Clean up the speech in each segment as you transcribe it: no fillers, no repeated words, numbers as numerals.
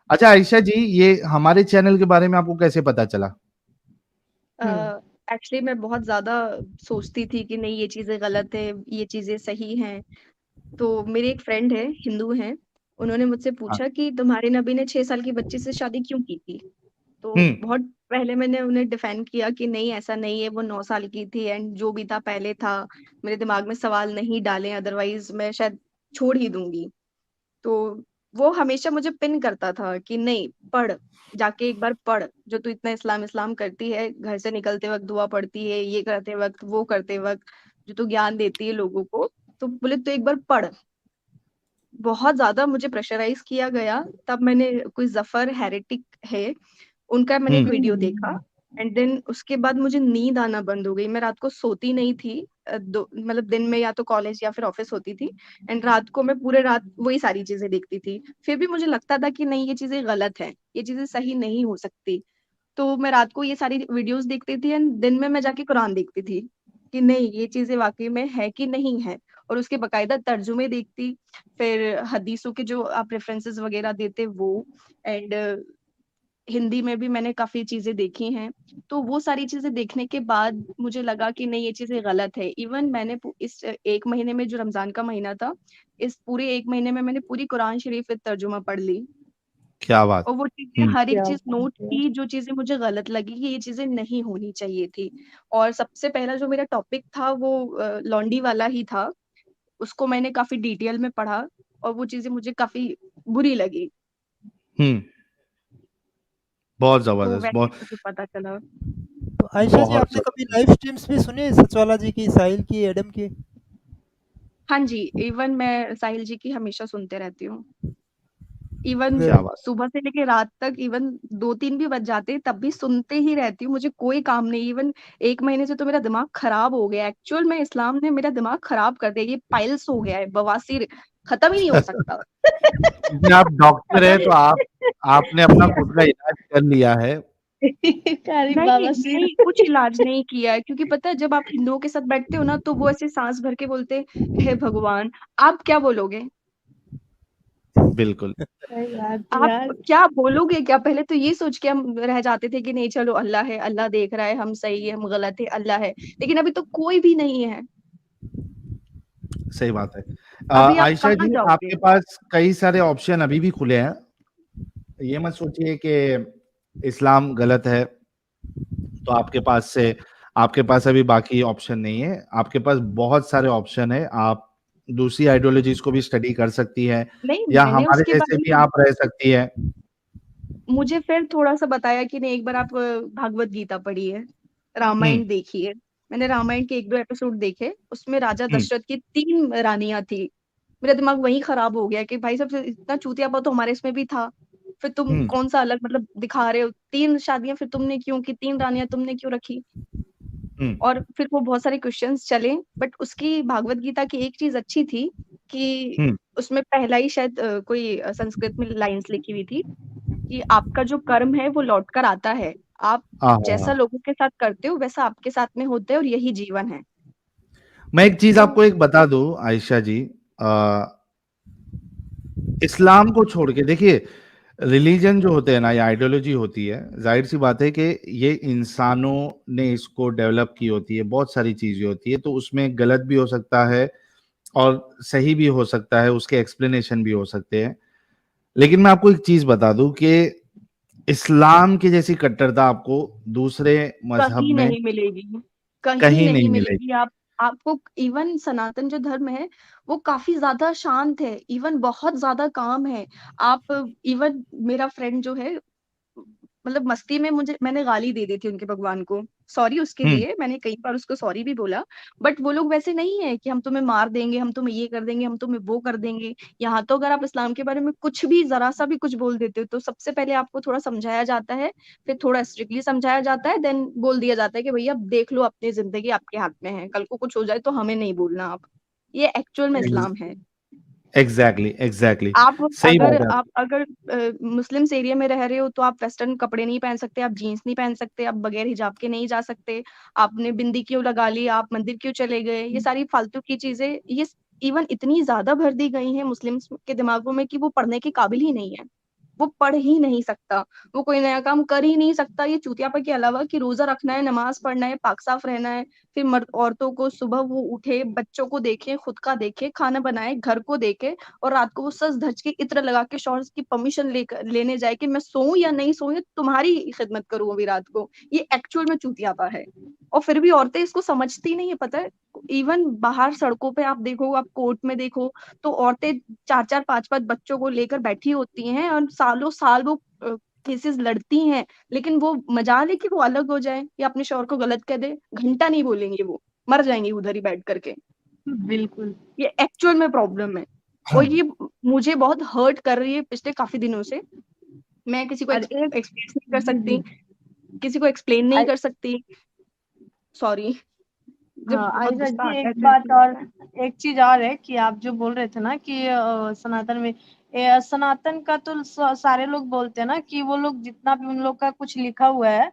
अच्छा आयशा जी, ये हमारे चैनल के बारे में आपको कैसे पता चला? एक्चुअली मैं बहुत ज़्यादा सोचती थी कि नहीं ये चीज़ें गलत है, ये चीज़ें सही हैं। तो मेरी एक फ्रेंड है, हिंदू हैं, उन्होंने मुझसे हाँ। पूछा कि तुम्हारे नबी ने 6 साल की बच्ची से शादी क्यों की थी? तो हुँ, बहुत पहले मैंने उन्हें डिफेंड किया कि नहीं ऐसा नहीं है, वो 9 साल की थी एंड जो भी था पहले था। मेरे दिमाग में सवाल नहीं डाले अदरवाइज़ मैं शायद छोड़ ही दूँगी। तो वो हमेशा मुझे पिन करता था कि नहीं पढ़, जाके एक बार पढ़, जो तू इतना इस्लाम इस्लाम करती है, घर से निकलते वक्त दुआ पढ़ती है, ये करते वक्त वो करते वक्त, जो तू ज्ञान देती है लोगों को, तो बोले तू एक बार पढ़। बहुत ज्यादा मुझे प्रेशराइज किया गया, तब मैंने कोई जफर हेरेटिक है उनका मैंने एक हुँ, वीडियो देखा एंड देन उसके बाद मुझे नींद आना बंद हो गई। मैं रात को सोती नहीं थी। दो मतलब दिन में या तो कॉलेज या फिर ऑफिस होती थी एंड रात को मैं पूरे रात वही सारी चीजें देखती थी। फिर भी मुझे लगता था कि नहीं ये चीजें गलत है, ये चीजें सही नहीं हो सकती। तो मैं रात को ये सारी वीडियोस देखती थी एंड दिन में मैं जाके कुरान देखती थी कि नहीं ये चीजें वाकई में है कि नहीं है, और उसके बकायदा तर्जुमे देखती। फिर हदीसों के जो आप रेफरेंसेस वगैरह देते वो, एंड हिंदी में भी मैंने काफी चीजें देखी हैं। तो वो सारी चीजें देखने के बाद मुझे लगा कि नहीं ये चीजें गलत है। इवन मैंने इस एक महीने में जो रमजान का महीना था, इस पूरे एक महीने में मैंने पूरी कुरान शरीफ तर्जुमा पढ़ ली। क्या बात! और वो चीजें हुँ, हर एक चीज नोट की जो चीजें मुझे गलत लगी कि ये चीजें नहीं होनी चाहिए थी। और सबसे पहला जो मेरा टॉपिक था वो लॉन्डी वाला ही था। उसको मैंने काफी डिटेल में पढ़ा और वो चीजें मुझे काफी बुरी लगी। हुँ, बहुत तो ज़बरदस्त, वैसे मुझे पता चला। तो आयशा जी, बहुत आपने कभी ज़बरदस्त। लाइव स्ट्रीम्स भी सुने सचवाला जी की, साहिल की, एडम की? हाँ जी, इवन मैं साहिल जी की हमेशा सुनते रहती हूँ। इवन क्या अगर बात! सुबह से लेके रात तक, इवन 2-3 भी बज जाते हैं तब भी सुनते ही रहती हूँ। मुझे कोई काम नहीं। इवन 1 महीने से तो मेरा दिमाग खराब हो गया है। एक्चुअल में इस्लाम ने मेरा दिमाग खराब कर दिया। ये पाइल्स हो गया है, बवासीर खत्म ही नहीं हो सकता। क्योंकि आप डॉक्टर हैं तो आपने अपना खुद का इलाज कर लिया है। कारी नहीं, बवासीर। नहीं कुछ इलाज नहीं किया है क्योंकि पता है जब आप हिंदुओं के साथ बैठते हो ना तो वो ऐसे सांस भर के बोलते हैं, हे भगवान। आप क्या बोलोगे? बिल्कुल, सही बात है आप यार। क्या बोलोगे क्या? पहले तो ये सोच के हम रह जाते थे कि नहीं चलो अल्लाह है, अल्लाह देख रहा है, हम सही है, हम गलत है, अल्लाह है। लेकिन अभी तो कोई भी नहीं है। सही बात है। अभी आप आयशा कहाँ जी, जाओगे? आपके पास कई सारे ऑप्शन अभी भी खुले हैं। ये मत सोचिए कि इस्लाम गलत है, तो आपके पास अभी बाकी ऑप्शन नहीं है। आपके पास बहुत सारे ऑप्शन है। आप दूसरी आइडियोलॉजीज़ को भी स्टडी कर सकती हैं नहीं, या मैंने हमारे उसके जैसे बारे भी में आप रह सकती हैं। मुझे फिर थोड़ा-सा बताया कि नहीं एक बार आप भागवत गीता पढ़िए, हुँ, रामायण देखिए। मैंने रामायण के 1-2 एपिसोड देखे, उसमें राजा हुँ, दशरथ की 3 रानियाँ थी। मेरा दिमाग वहीं खराब हो गया कि भाई साहब इतना चूतियापा तो हमारे इसमें भी था। फिर तुम हुँ, कौन-सा अलग मतलब दिखा रहे हो? 3 शादियाँ फिर तुमने क्यों की? 3 रानियाँ तुमने क्यों रखी? हुँ, और फिर वो बहुत सारे क्वेश्चंस चले, बट उसकी भागवत गीता की एक चीज़ अच्छी थी कि हुँ। उसमें पहला ही शायद कोई संस्कृत में लाइन्स लिखी हुई थी कि आपका जो कर्म है वो लौट कर आता है। आप हाँ, हाँ, जैसा हाँ। लोगों के साथ करते हो वैसा आपके साथ में होता है और यही जीवन है। मैं एक चीज़ तो आपको एक बता दूँ आयशा जी, अ, इस्लाम को छोड़ के देखिए, रिलीजन जो होते हैं ना या आइडियोलॉजी होती है, ज़ाहिर-सी बात है कि ये इंसानों ने इसको डेवलप की होती है, बहुत सारी चीज़ें होती है, तो उसमें गलत भी हो सकता है और सही भी हो सकता है, उसके एक्सप्लेनेशन भी हो सकते हैं। लेकिन मैं आपको एक चीज़ बता दूँ कि इस्लाम की जैसी कट्टरता आपको दूसरे मज़हब कहीं में नहीं मिलेगी, कहीं कहीं नहीं नहीं मिलेगी। मिलेगी। आप आपको इवन सनातन जो धर्म है, वो काफ़ी ज़्यादा शांत है, इवन बहुत ज़्यादा काम है। आप इवन मेरा फ्रेंड जो है मतलब मस्ती में मैंने गाली दे दी थी उनके भगवान को। सॉरी उसके हुँ, लिए, मैंने कई बार उसको सॉरी भी बोला। बट वो लोग वैसे नहीं है कि हम तुम्हें मार देंगे, हम तुम्हें ये कर देंगे, हम तुम्हें वो कर देंगे। यहाँ तो अगर आप इस्लाम के बारे में कुछ भी ज़रा-सा भी कुछ बोल देते हो, तो सबसे पहले आपको थोड़ा समझाया जाता है, फिर थोड़ा स्ट्रिक्टली समझाया जाता है, देन बोल दिया जाता है कि भैया देख लो अपनी ज़िंदगी आपके हाथ में है, कल को कुछ हो जाए तो हमें नहीं बोलना आप। ये एक्चुअल में एग्ज़ इस्लाम है। Exactly, exactly. आप सही अगर बात है। आप अगर मुस्लिम्स एरिया में रह रहे हो तो आप वेस्टर्न कपड़े नहीं पहन सकते, आप जीन्स नहीं पहन सकते, आप बगैर हिजाब के नहीं जा सकते। आपने बिंदी क्यों लगा ली, आप मंदिर क्यों चले गए, ये सारी फालतू की चीज़ें इवन इतनी ज़्यादा भर दी गई हैं मुस्लिम्स के दिमागों में कि वो पढ़ने के काबिल ही नहीं है। वो पढ़ ही नहीं सकता, वो कोई नया काम कर ही नहीं सकता। ये चूतियापा के अलावा कि रोजा रखना है, नमाज पढ़ना है, पाक साफ रहना है, फिर मर्द औरतों को सुबह वो उठे, बच्चों को देखे, खुद का देखे, खाना बनाए, घर को देखे, और रात को वो सज धज के इत्र लगा के शौहर की परमिशन लेने जाए कि मैं सोऊं या नहीं सोऊं, या तुम्हारी खिदमत करूं अभी रात को। ये एक्चुअल में चूतियापा है, और फिर भी औरतें इसको समझती नहीं है। पता है, इवन बाहर सड़कों पे आप देखो, आप कोर्ट में देखो, तो औरतें 4-4 5-5 बच्चों को लेकर बैठी होती हैं, और सालों साल वो केसेस लड़ती हैं, लेकिन वो मजाल है कि वो अलग हो जाए या अपने शौहर को गलत कह दे, घंटा नहीं बोलेंगे, वो मर जाएंगे उधर ही बैठ करके। बिल्कुल। ये एक्चुअल में प्रॉब्लम है, और ये मुझे बहुत हर्ट कर रही है पिछले काफी दिनों से। मैं किसी को और एक एक्सप्रेस नहीं कर जी, सकती, जी। किसी को एक्सप्लेन नहीं आई कर सकती। सॉरी, जब हाँ, बहुत आयशा गुस्सा जी, आता है एक तो बात ऐसे और, लगता है। एक चीज और है कि आप जो बोल रहे थे ना कि सनातन में, सनातन का तो सारे लोग बोलते हैं ना कि वो लोग जितना भी उन लोग का कुछ लिखा हुआ है,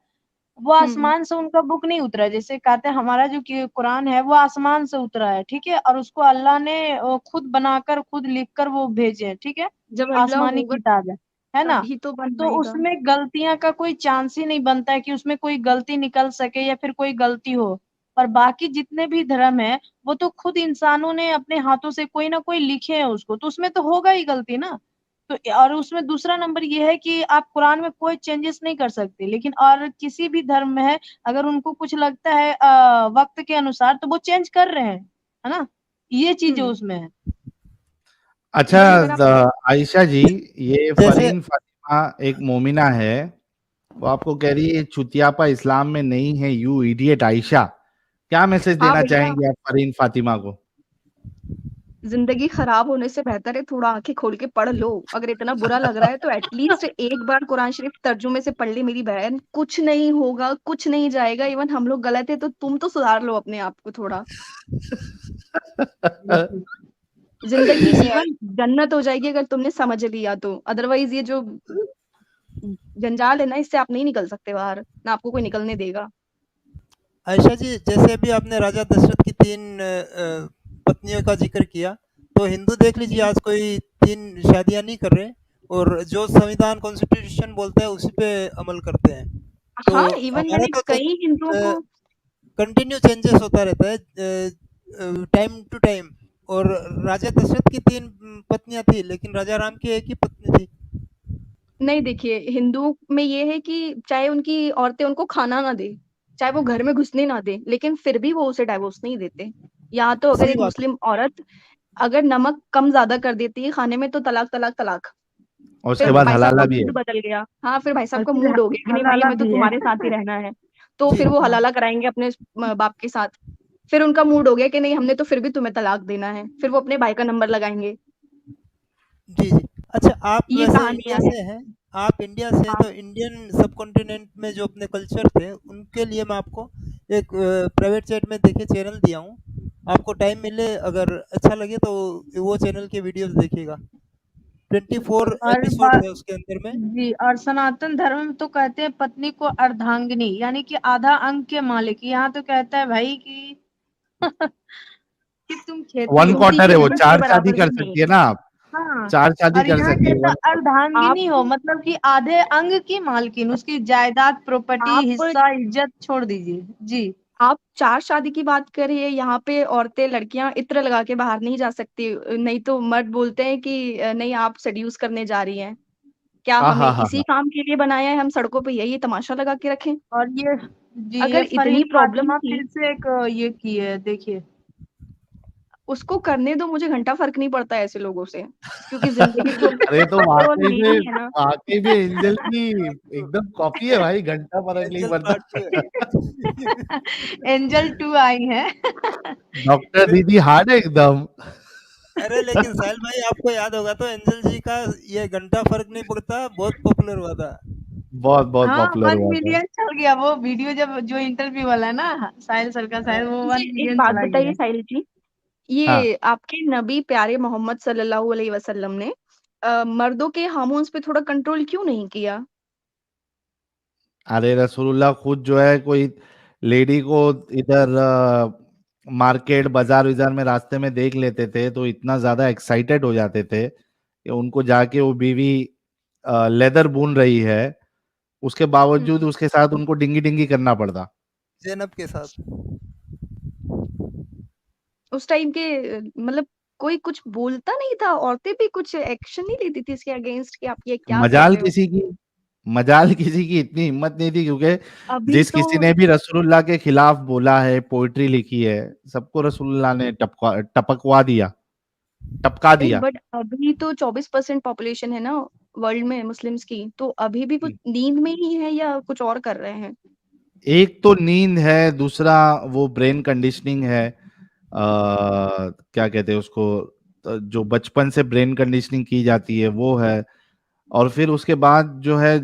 वो आसमान से उनका बुक नहीं उतरा है। जैसे कहते हैं हमारा जो कुरान है वो आसमान से उतरा है, ठीक है, और उसको अल्लाह ने खुद बनाकर, खुद लिखकर वो भेजे हैं, ठीक है, जब अल्लाह आसमानी होगा किताब है ना। तभी तो बन तो पाएगा। उसमें गलतियां का कोई चांस ही नहीं बनता है कि उसमें कोई गलती निकल सके या फिर कोई गलती हो। और बाकी जितने भी धर्म है, वो तो खुद इंसानों ने अपने हाथों से कोई ना कोई लिखे हैं उसको, तो उसमें तो होगा ही गलती ना। तो और उसमें दूसरा नंबर ये है कि आप कुरान में कोई चेंजेस नहीं कर सकते, लेकिन और किसी भी धर्म में है, अगर उनको कुछ लगता है वक्त के अनुसार, तो वो चेंज कर रहे हैं, है ना। ये चीजें हम्म उसमें है। अच्छा, ये अगर आप आयशा जी, ये जैसे फरीन फातिमा एक मोमिना है, वो आपको कह रही है चुतियापा इस्लाम में नहीं है, यू इडियट आयशा। क्या मैसेज हाँ देना भैया, चाहेंगे आप फरीन फातिमा को? जिंदगी खराब होने से बेहतर है थोड़ा आंखें खोल के पढ़ लो। अगर इतना बुरा लग रहा है तो एटलीस्ट एक बार कुरान शरीफ तर्जुमे से पढ़ ले मेरी बहन, कुछ नहीं होगा, कुछ नहीं जाएगा। इवन हम लोग गलत है तो तुम तो सुधार लो अपने आप को थोड़ा। बिल्कुल। जिंदगी नहीं, इवन जन्नत हो जाएगी अगर तुमने समझ लिया तो। अदरवाइज ये जो जंजाल है ना, इससे आप नहीं निकल सकते बाहर, ना आपको कोई निकलने देगा। आयशा जी, जैसे अभी आपने राजा दशरथ की 3 पत्नियों का ज़िक्र किया, तो हिंदू देख लीजिए आज कोई 3 शादियाँ नहीं कर रहे, और जो संविधान कॉन्स्टिट्यूशन बोलता है उसी पे अमल करते हैं। तो हाँ, इवन हमारा मैंने तो कई हिंदुओं को कंटिन्यू चेंजेस होता रहता है टाइम टू टाइम। और राजा दशरथ की 3 पत्नियाँ थी, लेकिन राजा राम की 1 ही पत्नी थी। नहीं, देखिए हिंदुओं में ये है कि चाहे उनकी औरतें उनको खाना ना दे, चाहे वो घर में घुसने ना दे, लेकिन फिर भी वो उसे डाइवोर्स नहीं देते। या तो अगर सही एक बात है। मुस्लिम औरत अगर नमक कम ज्यादा कर देती है खाने में तो तलाक तलाक तलाक। और फिर उसके बाद भाई साहब का हलाला भी है। मूड बदल गया, हाँ फिर भाई और साहब का फिर मूड हो गया कि नहीं भाई हलाला हमें तो भी है। तुम्हारे साथ ही रहना है, तो जी, फिर वो हाँ। हलाला कराएंगे अपने बाप के साथ। फिर उनका मूड हो गया कि नहीं हमने तो फिर भी तुम्हें तलाक देना है, फिर वो अपने भाई का नंबर लगाएंगे। जी, जी। अच्छा, आप ये वैसे इंडिया कहानियां हैं। से हैं, आप इंडिया से हैं, हाँ तो इंडियन सबकॉन्टिनेंट में जो अपने कल्चर थे, उनके लिए मैं आपको एक प्राइवेट चैट में देखिए चैनल दिया हूँ। आपको टाइम मिले, अगर अच्छा लगे तो वो चैनल के वीडियोज़ देखिएगा। 24 और एपिसोड बात है उसके अंदर में। जी, और सनातन धर्म में तो कहते हैं पत्नी को अर्धांगिनी, यानी कि आधा अंग के मालिक। यहाँ तो कहता है भाई कि कि तुम खेती वन हो। रोटी क्वार्टर के है वो, अंश के 4 शादी बराबर कर भी नहीं सकती है है। ना आप, हाँ, 4 शादी और कर यहाँ सकती है, कहता 1 है आप अर्धांगिनी हो, मतलब कि आधे अंग की मालकिन, उसकी जायदाद, प्रॉपर्टी, आप हिस्सा, इज्जत छोड़ दीजिए जी। आप 4 शादी की बात कर रही है, यहाँ पे औरतें लड़कियां इत्र लगा के बाहर नहीं जा सकती, नहीं तो मर्द बोलते हैं कि नहीं आप सेड्यूस करने जा रही हैं। क्या हमें इसी आहाहा! काम के लिए बनाया है, हम सड़कों पे यही तमाशा लगा के रखें? और ये जी, ये अगर फरीन इतनी प्रॉब्लम फातिमा थी फिर से एक ये की है, देखिए। उसको करने दो, मुझे घंटा फर्क नहीं पड़ता ऐसे लोगों से, क्योंकि जिंदगी तो अरे तो केवल लेनी है ना। वाक़ई में एंजल की एकदम कॉपी है भाई, घंटा फ़र्क नहीं एंजल पार्ट 2 पड़ता। है। एंजल 2 आई है। डॉक्टर अरे दीदी हार्ड है एकदम। अरे, लेकिन साहिल भाई, आपको याद होगा तो एंजल जी का ये घंटा फर्क नहीं पड़ता बहुत पॉपुलर हुआ था। बहुत, बहुत हाँ, पॉपुलर 1 हुआ था। मिलियन चल गया वो वीडियो, जब जो इंटरव्यू वाला है ना, साहिल सर का, हाँ, शायद वो मुझे 1 एक मिलियन बात चला गया बताइए है। साहिल जी, हाँ, ये आपके नबी प्यारे मोहम्मद सल्लल्लाहु अलैहि वसल्लम ने मर्दों के हार्मोन्स पे थोड़ा कंट्रोल क्यों नहीं किया? अरे रसूलुल्लाह खुद जो है कोई लेडी को इधर मार्केट बाज़ार-विज़ार में रास्ते में देख लेते थे, तो इतना ज़्यादा एक्साइटेड हो जाते थे कि उनको जाके वो बीवी लेदर बुन रही है, उसके बावजूद उसके साथ उनको डिंगी डिंगी करना पड़ता। ज़ैनब के साथ। उस टाइम के मतलब कोई कुछ बोलता नहीं था, औरतें भी कुछ एक्शन नहीं लेती थी इसके अगेंस्ट कि आप ये क्या कर मजाल रहे हो। किसी की मजाल किसी की इतनी हिम्मत नहीं थी, क्योंकि अभी जिस तो किसी ने भी रसूलुल्लाह के खिलाफ बोला है, पोइट्री लिखी है, सबको रसूलुल्लाह ने टपकवा दिया, टपका दिया। बट अभी तो 24% पॉपुलेशन है ना वर्ल्ड में मुस्लिम्स की, तो अभी भी वो नींद में ही है या कुछ और कर रहे हैं। एक तो नींद है, दूसरा वो ब्रेन कंडीशनिंग है, क्या कहते हैं उसको, जो बचपन से ब्रेन कंडीशनिंग की जाती है वो है। और फिर उसके बाद जो है,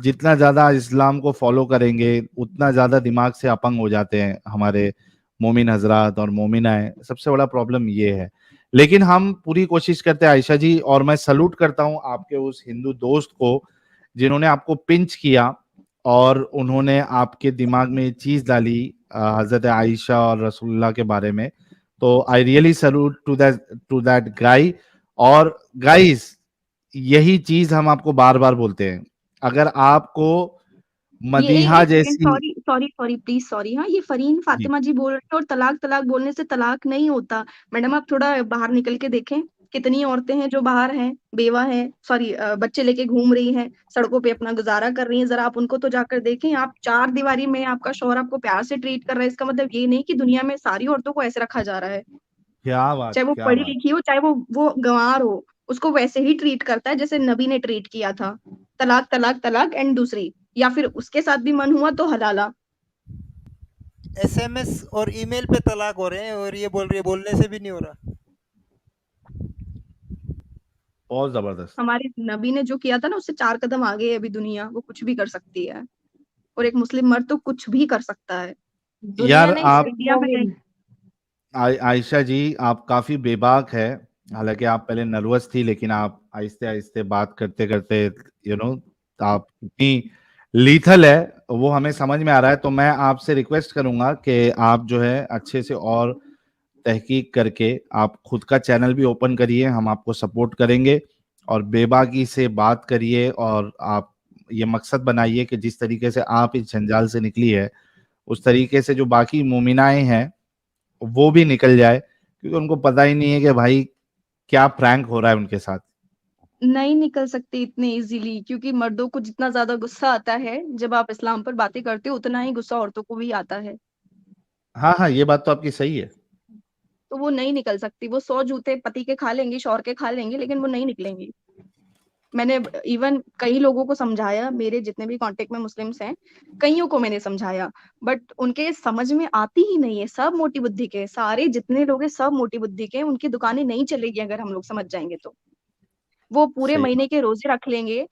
जितना ज्यादा इस्लाम को फॉलो करेंगे उतना ज्यादा दिमाग से अपंग हो जाते हैं हमारे मोमिन हजरात और मोमिनाएं। सबसे बड़ा प्रॉब्लम ये है। लेकिन हम पूरी कोशिश करते हैं आयशा जी, और मैं सलूट करता हूं आपके उस हिंदू दोस्त को जिन्होंने आपको पिंच किया और उन्होंने आपके दिमाग में ये चीज डाली हजरत आयशा और रसूलुल्लाह के बारे में। तो I really salute to that guy. और गाइस, यही चीज हम आपको बार बार बोलते हैं, अगर आपको ये मदीहा एक सेकंड, जैसी। Sorry sorry sorry please sorry. हाँ, ये फरीन जी, फातिमा जी बोल रहे हैं और तलाक तलाक बोलने से तलाक नहीं होता। मैडम आप थोड़ा बाहर निकल के देखें, कितनी औरतें हैं जो बाहर हैं, बेवा हैं, सॉरी बच्चे लेके घूम रही हैं, सड़कों पे अपना गुजारा कर रही हैं। जरा आप उनको तो जाकर देखें। आप चार दीवारी में आपका शौहर आपको प्यार से ट्रीट कर रहा है, इसका मतलब ये नहीं कि दुनिया में सारी औरतों को ऐसे रखा जा रहा है। क्या बात, चाहे वो क्या पढ़ी बात। लिखी हो, चाहे वो गंवार हो, उसको वैसे ही ट्रीट करता है जैसे नबी ने ट्रीट किया था। तलाक तलाक तलाक एंड दूसरी, या फिर उसके साथ भी मन हुआ तो हलाला। एसएमएस और ईमेल पे तलाक हो रहे हैं और ये बोल रही है बोलने से भी नहीं हो रहा। बहुत जबरदस्त। हमारे नबी ने जो किया था ना, उससे 4 कदम आगे है अभी दुनिया, वो कुछ भी कर सकती है। और एक मुस्लिम मर्द तो कुछ भी कर सकता है। दुनिया यार नहीं आप, सिर्फ इंडिया में मोमिन। आयशा जी, आप काफी बेबाक है। हालांकि आप पहले नर्वस थी, लेकिन आप आहिस्ते आहिस्ते बात करते करते आप इतनी लीथल है, वो हमें समझ में आ रहा है। तो मैं आपसे रिक्वेस्ट करूंगा कि आप जो है अच्छे से और तहकीक करके आप खुद का चैनल भी ओपन करिए, हम आपको सपोर्ट करेंगे। और बेबाकी से बात करिए, और आप ये मकसद बनाइए कि जिस तरीके से आप इस जंजाल से निकली है, उस तरीके से जो बाकी मोमिनाएं हैं वो भी निकल जाए, क्योंकि उनको पता ही नहीं है कि भाई क्या प्रैंक हो रहा है उनके साथ। नहीं निकल सकती इतने इजीली, क्योंकि मर्दों को जितना ज्यादा गुस्सा आता है जब आप इस्लाम पर बातें करते हो, उतना ही गुस्सा औरतों को भी आता है। हाँ हाँ, ये बात तो आपकी सही है। तो वो नहीं निकल सकती। वो 100 जूते पति के खा लेंगी, शौहर के खा लेंगी, लेकिन वो नहीं निकलेंगी। मैंने इवन कई लोगों को समझाया, मेरे जितने भी कांटेक्ट में मुस्लिम्स हैं, कईयों को मैंने समझाया, बट उनके समझ में आती ही नहीं है। सब मोटी बुद्धि के, सारे जितने लोग हैं सब मोटी बुद्धि के। उनकी दुकानें नहीं चलेगी अगर हम लोग समझ जाएंगे तो। वो पूरे सही महीने बात। के रोजे रख लेंगे।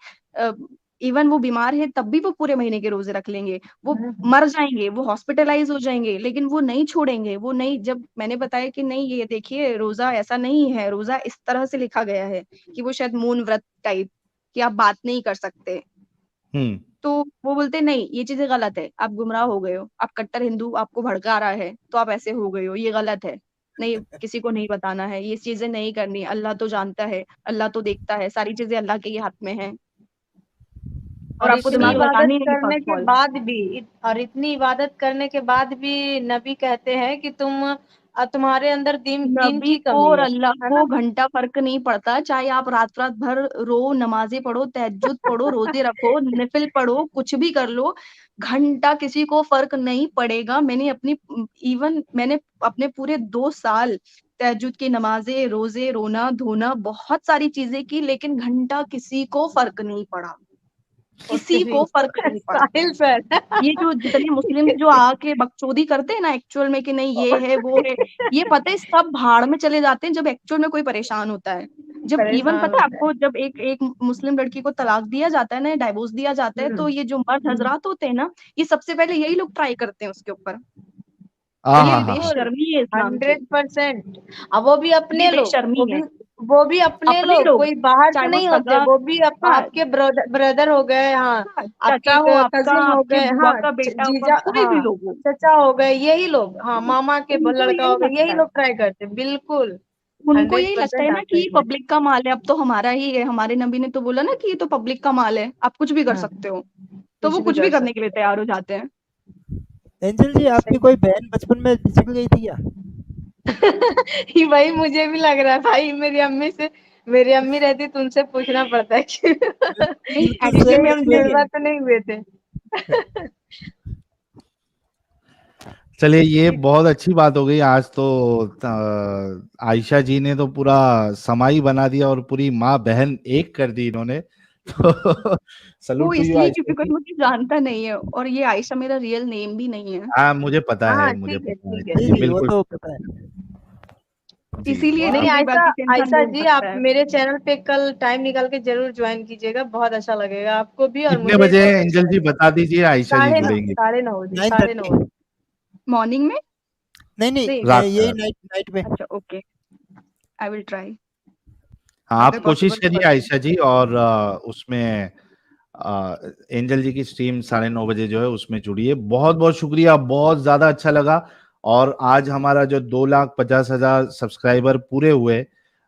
इवन वो बीमार है तब भी वो पूरे महीने के रोजे रख लेंगे। वो मर जाएंगे, वो हॉस्पिटलाइज हो जाएंगे, लेकिन वो नहीं छोड़ेंगे। वो नहीं, जब मैंने बताया कि नहीं ये देखिए रोजा ऐसा नहीं है, रोजा इस तरह से लिखा गया है कि वो शायद मौन व्रत टाइप, कि आप बात नहीं कर सकते, हम्म। तो वो बोलते नहीं ये चीजें गलत है, आप गुमराह हो गए हो, आप कट्टर हिंदू, आपको भड़का रहा है तो आप ऐसे हो गए हो, ये गलत है। नहीं, किसी को नहीं बताना है, ये चीजें नहीं करनी, अल्लाह तो जानता है, अल्लाह तो देखता है, सारी चीजें अल्लाह के ही हाथ में हैं। और और आपको इतनी दिमाग इबादत लगानी है करने फर्स्ट के ऑफ ऑल। बाद भी और इतनी इबादत करने के बाद भी नबी कहते हैं कि तुम्हारे अंदर दीन नबी की को कमी और है अल्लाह है को ना। घंटा फर्क नहीं पड़ता। चाहे आप रात रात भर रो, नमाजें पढ़ो, तहज्जुद पढ़ो, रोजे रखो, नफिल पढ़ो, कुछ भी कर लो, घंटा किसी को फर्क नहीं पड़ेगा। मैंने अपने पूरे 2 साल तहज्जुद की नमाजें, रोजे, रोना धोना, बहुत सारी चीजें की, लेकिन घंटा किसी को फर्क नहीं पड़ा। किसी ओके को फर्क नहीं पड़ा। साहिल सर ये जो जितने मुस्लिम जो आके बकचोदी करते हैं ना एक्चुअल में, कि नहीं ये है वो है, ये पता है सब भाड़ में चले जाते हैं जब एक्चुअल में कोई परेशान होता है। जब इवन परेशान पता है होता है। आपको, जब एक एक मुस्लिम लड़की को तलाक दिया जाता है ना, डाइवोर्स दिया जाता है, तो ये जो मर्द हजरात होते हैं ना, ये सबसे पहले यही लोग ट्राई करते हैं उसके ऊपर। हाँ और ये हाँ हाँ हाँ। बिल्कुल बेशर्मी है इस्लाम की। 100%। अब वो भी ये अपने लोग, बेशर्मी है। वो भी अपने अपने लोग, लोग, कोई बाहर चाहे से वो नहीं होते, सगा, वो भी हाँ, आपके ब्रदर हो गए, हाँ हाँ, आपके चाचा हो आपका, कजिन हो आपके गए, बुआ हाँ का बेटा हुआ, जीजा, कोई भी हाँ लोग हो, चचा हो गए, यही लोग, हाँ मामा के उनको लड़का यही हो गए, लगता यही है। लोग ट्राई करते हैं। बिल्कुल उनको यही लगता 100% है ना आप कि सही ये कह रहे पब्लिक का माल है, अब तो हमारा ही है। हमारे नबी ने तो बोला ना कि ये तो पब्लिक का माल है, आप कुछ भी कर हाँ, सकते हो। तो वो कुछ भी कुछ भी कर करने के लिए तैयार हो जाते हैं। एंजल जी, आपकी सही कोई बहन बचपन में बिछड़ गई थी क्या? ये वही मुझे भी लग रहा है भाई, मेरी अम्मी रहती तो उनसे पूछना पड़ता है कि नहीं, बिल्कुल क्योंकि सेम एक्चुअली हम देखिए, जुड़वा तो नहीं हुए थे। चलिए ये बहुत अच्छी बात हो गई आज तो। आयशा जी ने तो पूरा समाई बना दिया और पूरी माँ बहन एक कर दी इन्होंने। तो वो सलूट टू यू इसलिए आयशा क्योंकि कोई जी। मुझे जानता नहीं है, और ये आयशा मेरा रियल नेम भी नहीं है। हाँ मुझे पता है, हाँ, मुझे ठीक है, पता है ठीक है, जी जी, जी, ठीक वो बिल्कुल तो पता है। जी। इसीलिए नहीं दूसरी आयशा, बात इसे इंसान आयशा ढूंढ जी सकता आप है। मेरे चैनल पे कल टाइम निकाल के जरूर ज्वाइन कीजिएगा, बहुत अच्छा लगेगा आपको भी और कितने मुझे भी बजे बहुत अच्छा एंजल जी लगेगा। बता दीजिए, आयशा जी साढ़े नौ जुड़ेंगी? साढ़े नौ बजे, नाइन साढ़े नौ 30। बजे। मॉर्निंग में? नहीं नहीं, नहीं, रात यही का। नाइट नाइट में। अच्छा, ओके, आई विल ट्राई, हाँ अगर आप कोशिश पॉसिबल तो करिए बताइए। आयशा जी, और उसमें एंजल जी की स्ट्रीम 9:30 बजे जो है उसमें जुड़िए। बहुत बहुत शुक्रिया, बहुत ज्यादा अच्छा लगा। और आज हमारा जो 2,50,000 सब्सक्राइबर पूरे हुए,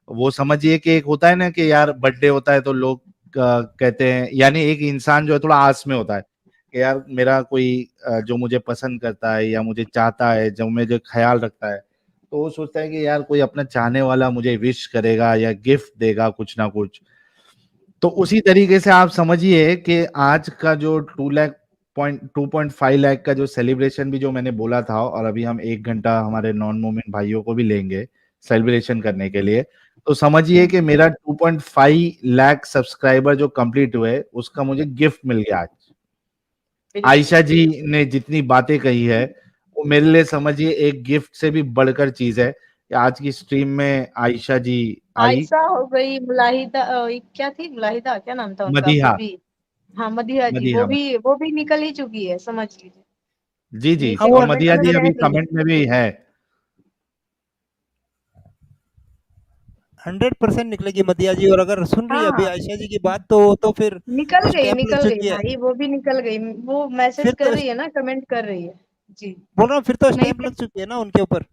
वो समझिए कि एक होता है ना कि यार बर्थडे होता है तो लोग कहते हैं, यानी एक इंसान जो है थोड़ा आस में होता है कि यार मेरा कोई जो मुझे पसंद करता है या मुझे चाहता है, जो मुझे ख्याल रखता है, तो वो सोचता है कि यार कोई अपना चाहने वाला मुझे विश करेगा या गिफ्ट देगा कुछ ना कुछ। तो उसी तरीके से आप समझिए कि आज का जो 2.5 लाख का जो सेलिब्रेशन भी जो मैंने बोला था, और अभी हम 1 घंटा हमारे नॉन मोमेंट भाइयों को भी लेंगे सेलिब्रेशन करने के लिए, तो समझिए कि मेरा 2.5 लाख सब्सक्राइबर जो कंप्लीट हुए उसका मुझे गिफ्ट मिल गया आज। बिल्कुल। आयशा जी ने जितनी बातें कही है वो मेरे लिए समझिए एक गिफ्ट से भी बढ़कर चीज है कि आज की स्ट्रीम में आयशा जी आई। आयशा हो गई, मुलाहिदा क्या थी, मुलाहिदा क्या नाम था उनका, वो मदीहा। भी। हाँ, मदीहा जी, मदीहा। वो भी निकल ही चुकी है, समझ लीजिए। जी जी, हाँ नीचे वो और कमेंट मदिया में जी कह अभी रही है। कमेंट में भी है। 100% निकलेगी मदिया जी, और अगर सुन रही है अभी हाँ, आयशा जी की बात, तो फिर स्टैंप लग निकल गई चुकी है। भाई, वो भी निकल गई। वो मैसेज फिर कर तो रही है ना, कमेंट कर रही है। जी। बोल रहा हूँ, फिर तो नहीं, स्टैंप लग चुकी है ना उनके ऊपर।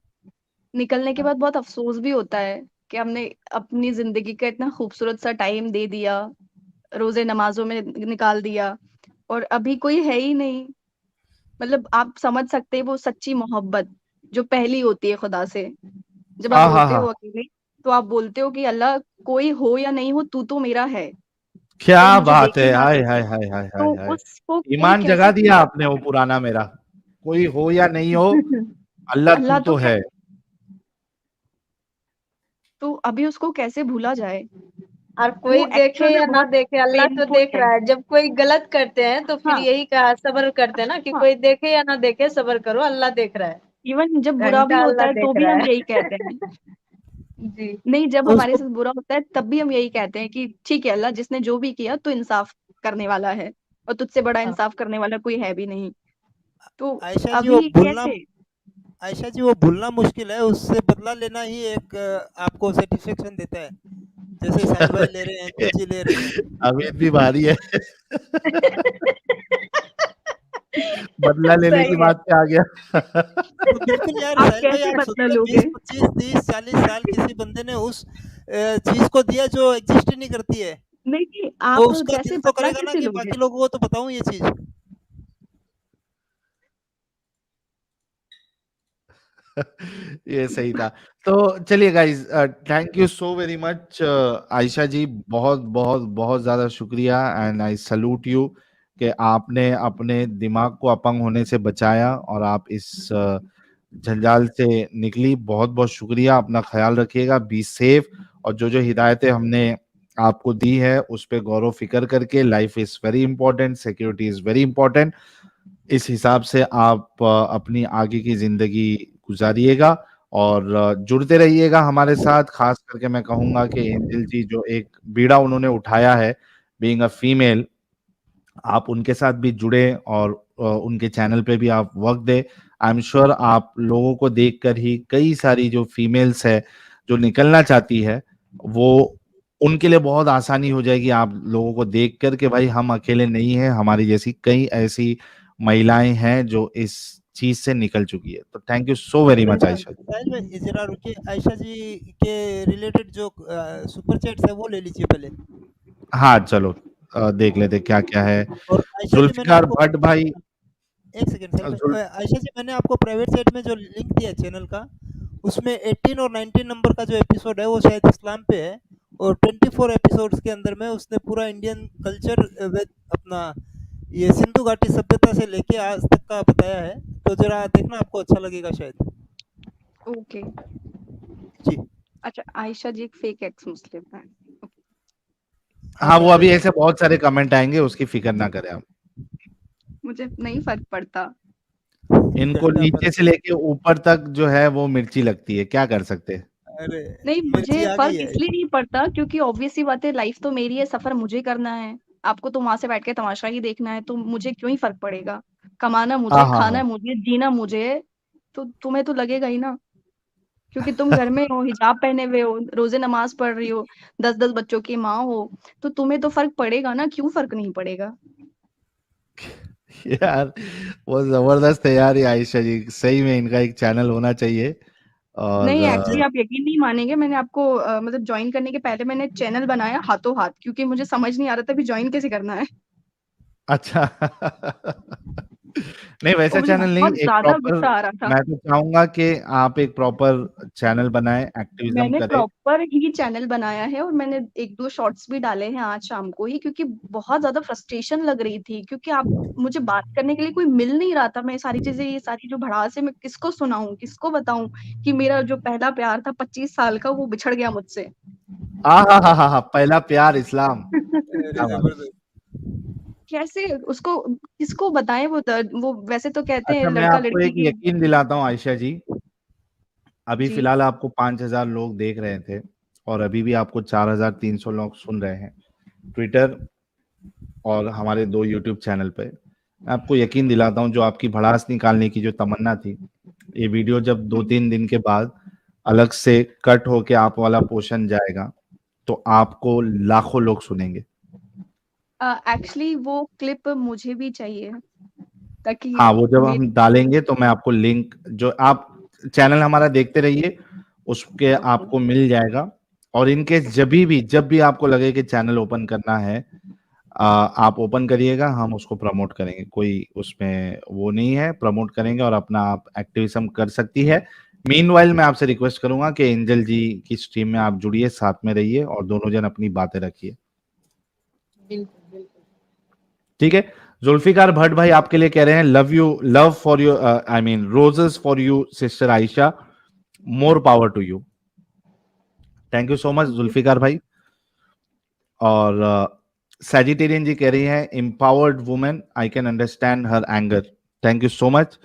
निकलने के बाद बहुत अफसोस भी होता है कि हमने अपनी जिंदगी का इतना खूबसूरत सा टाइम दे दिया, रोजे नमाजों में निकाल दिया, और अभी कोई है ही नहीं। मतलब आप समझ सकते हैं वो सच्ची मोहब्बत जो पहली होती है खुदा से। जब आप हाँ हाँ रोते हाँ, हो अकेले, तो आप बोलते हो कि अल्लाह, कोई हो या नहीं हो, तू तो मेरा है, क्या कोई मुझे बात है, देखे ना हाय हाय देखे। हाय हाय हाय तो हाय। उसको कोई ईमान कैसे जगा भूल दिया आपने सकता वो है? पुराना मेरा, कोई हो या नहीं हो, अल्लाह तू अल्लाह तो तो है। है। तो अभी उसको कैसे भूला जाए? और कोई वो देखे एक्चुअल में या ना बहुत देखे, अल्लाह तो पेनफुल देख है। रहा है। जब कोई गलत करते हैं तो फिर हाँ, यही कहा, सब्र करते हैं ना, कि हाँ। कोई देखे या ना देखे, सब्र करो, अल्लाह देख रहा है। इवन जब बुरा भी घंटा होता अल्लाह है तो देख भी रहा हम है। यही कहते हैं। जी। नहीं, जब तो हमारे उसको साथ बुरा होता है तब भी हम यही कहते हैं कि ठीक है अल्लाह, जिसने जो भी किया तो इंसाफ करने वाला है, और तुझसे बड़ा हाँ। इंसाफ करने वाला कोई है भी नहीं। तो आयशा जी वो अभी भूलना कैसे? आयशा जी वो भूलना मुश्किल है, उससे बदला लेना ही एक आपको सेटिस्फेक्शन देता है, जैसे साहिल भाई ले रहे हैं, एंजल जी ले रही हैं। अमित भी भारी है। बदला लेने की सही है। बात पे आ गया। तो बिल्कुल यार आप साहिल भाई, कैसे आप बदला सोचिए लोगे? 20 25 30 40 साल किसी बंदे ने उस चीज को दिया जो एग्जिस्ट ही नहीं करती है, नहीं नहीं, तो आप उसका कैसे दिल तो बदला करेगा ना कैसे कि लोगे? बाकी लोगों को तो बताऊं ये चीज। ये सही था। तो चलिए guys, thank you so very much Ayesha ji, बहुत बहुत बहुत ज्यादा शुक्रिया, एंड आई सल्यूट यू कि आपने अपने दिमाग को अपंग होने से बचाया और आप इस जंजाल से निकली। बहुत बहुत शुक्रिया, अपना ख्याल रखिएगा, बी सेफ, और जो जो हिदायतें हमने आपको दी है उस पर गौर व फिक्र करके, life is very important, security is very important, इस हिसाब से आप अपनी आगे की जिंदगी गुजारिएगा, और जुड़ते रहिएगा हमारे साथ। खास करके मैं कहूंगा कि एंजल जी जो एक बीड़ा उन्होंने उठाया है, बीइंग अ फीमेल, आप उनके साथ भी जुड़े और उनके चैनल पे भी आप वक्त दे। आई एम श्योर आप लोगों को देखकर ही कई सारी जो फीमेल्स है जो निकलना चाहती है, वो उनके लिए बहुत आसानी हो जाएगी आप लोगों को देखकर कि भाई हम अकेले नहीं हैं, हमारी जैसी कई ऐसी महिलाएं हैं जो इस चीज से निकल चुकी है। तो thank you so very much Ayesha ji. Sahil भाई जरा रुकिए, आयशा जी के रिलेटेड जो सुपर चैट्स है वो ले लीजिए पहले। हाँ चलो देख लेते क्या क्या है। और आयशा जी मैंने जुल्फिकार आपको भट्ट भाई, एक सेकंड साहिल जुल- भाई, आयशा जी मैंने आपको प्राइवेट चैट में जो लिंक दिया है चैनल का, उसमें 18 और 19 नंबर का जो एपिसोड है वो शायद इस्लाम पे है, और 24 एपिसोड्स के अंदर में उसने पूरा इंडियन कल्चर अपना ये सिंधु घाटी सभ्यता से लेके आज तक का बताया है, तो जरा देखना, आपको अच्छा लगेगा शायद। ओके। जी अच्छा, आयशा जी एक फेक एक्स मुस्लिम है। हाँ वो मैं अभी ले ऐसे बहुत सारे कमेंट आएंगे, उसकी फिक्र ना करें आप। मुझे नहीं फर्क पड़ता। इनको घंटा नीचे फर्क से लेके ऊपर तक जो है वो मिर्ची लगती है, क्या कर सकते हैं। अरे नहीं, मिर्ची मुझे आ गई फर्क है। इसलिए नहीं पड़ता क्योंकि ऑब्वियस सी बात है, लाइफ तो मेरी है, सफर मुझे करना है। आपको तो वहां से बैठ के तमाशा ही देखना है, तो मुझे क्यों ही फर्क पड़ेगा। कमाना हाँ मुझे, हाँ खाना हाँ। मुझे, जीना मुझे है। तो तुम्हें तो लगेगा ही ना, क्योंकि तुम घर में हो, हिजाब पहने हुए हो, रोजे नमाज पढ़ रही हो, 10-10 बच्चों की माँ हो, तो तुम्हें तो फर्क पड़ेगा ना। क्यों फर्क नहीं पड़ेगा। यार वो जबरदस्त है यार ये आयशा जी, सही में इनका एक चैनल होना चाहिए। और नहीं, एक्चुअली आप यकीन नहीं मानेंगे, मैंने आपको मतलब ज्वाइन करने के पहले मैंने चैनल बनाया हाथों हाथ, क्योंकि मुझे समझ नहीं आ रहा था कि ज्वाइन कैसे करना है। अच्छा नहीं वैसा और मुझे चैनल नहीं, बहुत एक ज्यादा प्रॉपर, गुस्सा आ रहा था। मैं तो चाहूंगा कि आप एक प्रॉपर चैनल बनाएं, एक्टिविज्म मैंने करें। प्रॉपर ही चैनल बनाया है, और मैंने 1-2 शॉर्ट्स भी डाले हैं आज शाम को ही, क्योंकि बहुत ज्यादा फ्रस्ट्रेशन लग रही थी, क्योंकि आप मुझे बात करने के लिए कोई मिल नहीं रहा था। मैं सारी चीजें, ये सारी जो भड़ास है, मैं किसको सुनाऊं, किसको बताऊं कि मेरा जो पहला प्यार था 25 साल का, वो बिछड़ गया मुझसे। हाँ पहला प्यार इस्लाम, अरे क्या बात है। जबरदस्त। कैसे उसको, किसको बताएं वो दर्द। वो वैसे तो कहते हैं अच्छा मैं लड़का आपको लड़की एक की। यकीन दिलाता हूँ आयशा जी, अभी जी। फिलहाल आपको 5,000 लोग देख रहे थे और अभी भी आपको 4,300 लोग सुन रहे हैं ट्विटर और हमारे 2 यूट्यूब चैनल पे। मैं आपको यकीन दिलाता हूँ, जो आपकी भड़ास निकालने की जो तमन्ना थी, ये वीडियो जब 2-3 दिन के बाद अलग से कट होके आप वाला पोर्शन जाएगा तो आपको लाखों लोग सुनेंगे। एक्चुअली वो क्लिप मुझे भी चाहिए, ताकि हाँ वो जब हम मेरे। डालेंगे तो मैं आपको लिंक, जो आप चैनल हमारा देखते रहिए उसके ओके। आपको मिल जाएगा। और इनके जब भी आपको लगे कि चैनल ओपन करना है, आप ओपन करिएगा, हम उसको प्रमोट करेंगे, कोई उसमें वो नहीं है, प्रमोट करेंगे और अपना आप एक्टिविज्म कर सकती है। मीनवाइल मैं आपसे रिक्वेस्ट करूंगा कि एंजल जी की स्ट्रीम में आप जुड़िए, साथ में रहिए और दोनों जन अपनी बातें रखिए, बिल्कुल बिल्कुल। ठीक है। जुल्फिकार भट्ट भाई आपके लिए कह रहे हैं love for you, I mean roses for you sister Ayesha, more power to you. Thank you so much Zulfikar भाई। और सैजिटेरियन जी कह रही हैं empowered women, I can understand her anger, thank you so much.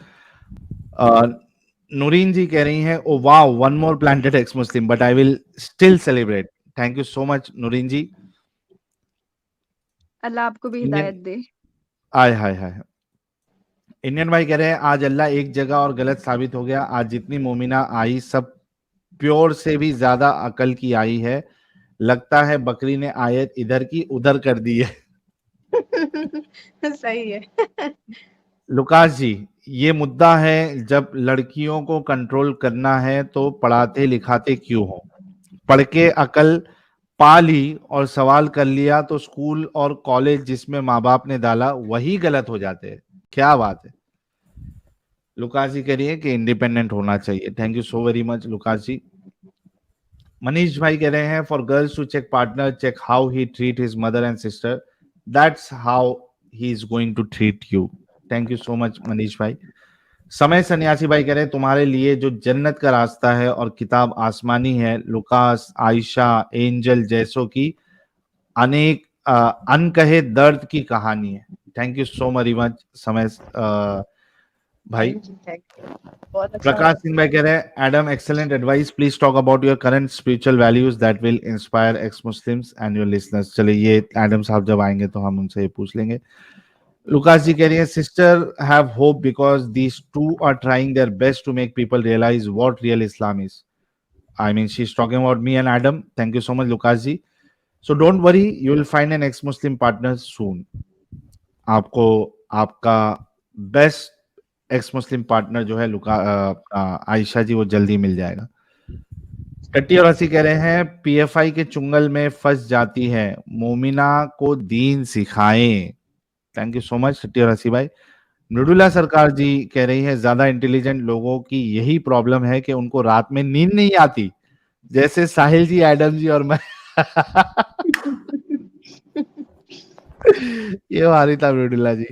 Noreen ji कह रही हैं oh wow, one more planted ex Muslim but I will still celebrate, thank you so much Noreen ji. Allah आपको भी इंडियन, हिदायत दे। आय हाय हाय। इंडियन भाई कह रहे हैं आज अल्लाह एक जगह और गलत साबित हो गया, आज जितनी मोमिना आई सब प्योर से भी ज्यादा अकल की आई है, लगता है बकरी ने आयत इधर की उधर कर दी है। सही है। लुकास जी, ये मुद्दा है, जब लड़कियों को कंट्रोल करना है तो पढ़ाते लिखाते क्यों हो, पढ़ के अकल पा ली और सवाल कर लिया तो स्कूल और कॉलेज जिसमें माँ बाप ने डाला वही गलत हो जाते हैं, क्या बात है। लुकास जी कह रही है कि इंडिपेंडेंट होना चाहिए, thank you so very much Lucas ji. Manish भाई कह रहे हैं for girls to check partner, check how he treat his mother and sister, that's how he is going to treat you, thank you so much Manish भाई। समय सन्यासी भाई कह रहे हैं तुम्हारे लिए जो जन्नत का रास्ता है और किताब आसमानी है, लुकास, आयशा, एंजल जैसों की अनेक अनकहे दर्द की कहानी है, thank you so very much समय भाई। थैंक यू थैंक यू, बहुत अच्छा प्रकाश सिंह भाई कह रहे हैं Adam excellent advice, please talk about your current spiritual values that will inspire x Muslims and your listeners. चलिए ये एडम साहब जब आएंगे तो हम उनसे ये पूछ लेंगे। लुकास जी कह रही है sister have hope because these two are trying their best to make people realize what real Islam is, I mean she is talking about me and Adam, thank you so much Lucas ji. So don't worry, you will find an ex Muslim partner soon, आपको आपका best x Muslim partner जो है आयशा जी, वो जल्दी मिल जाएगा। टट्टी और हसी कह रहे हैं पीएफआई के चुंगल में फंस जाती है, मोमिना को दीन सिखाएं। थैंक यू सो मच टट्टी और हसी भाई। मृदुला सरकार जी कह रही है ज्यादा इंटेलिजेंट लोगों की यही प्रॉब्लम है कि उनको रात में नींद नहीं आती, जैसे साहिल जी, एडम जी और मैं। ये हमारी था Mridula ji.